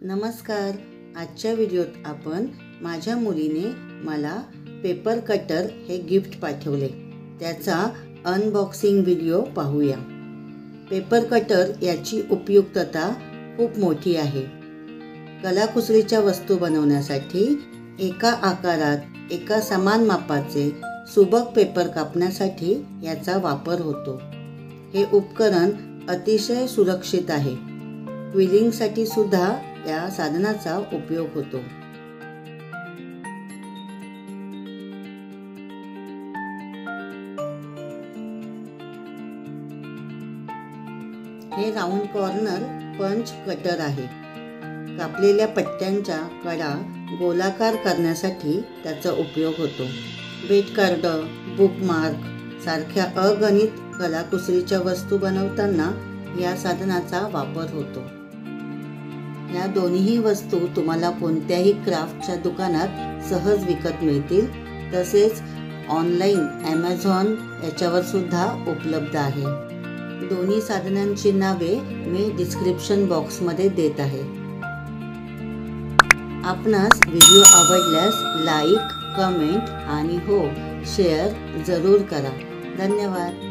नमस्कार. आजच्या व्हिडिओत आपण माझ्या मुलीने मला पेपर कटर हे गिफ्ट पाठवले त्याचा अनबॉक्सिंग व्हिडिओ पाहूया. पेपर कटर याची उपयुक्तता खूप मोठी आहे. कलाकुसरीच्या वस्तू बनवण्यासाठी एका आकारात एका समान मापाचे सुबक पेपर कापण्यासाठी याचा वापर होतो. हे उपकरण अतिशय सुरक्षित आहे. क्विलिंगसाठी सुद्धा या साधनाचा उपयोग होतो. हे राऊंड कॉर्नर पंच कटर आहे. कापलेल्या पट्ट्यांच्या कडा गोलाकार करण्यासाठी त्याचा उपयोग होतो. बेट कार्ड, बुकमार्क सारख्या अगणित कलाकुसरीच्या वस्तू बनवताना या साधनाचा वापर होतो. या दोन्ही वस्तू तुम्हाला कोणत्याही क्राफ्टच्या दुकानात सहज विकत मिळतील. तसेच ऑनलाईन ॲमेझॉन याच्यावर सुद्धा उपलब्ध आहे. दोन्ही साधनांची नावे मी डिस्क्रिप्शन बॉक्समध्ये देत आहे. आपणास व्हिडिओ आवडल्यास लाईक, कमेंट आणि शेअर जरूर करा. धन्यवाद.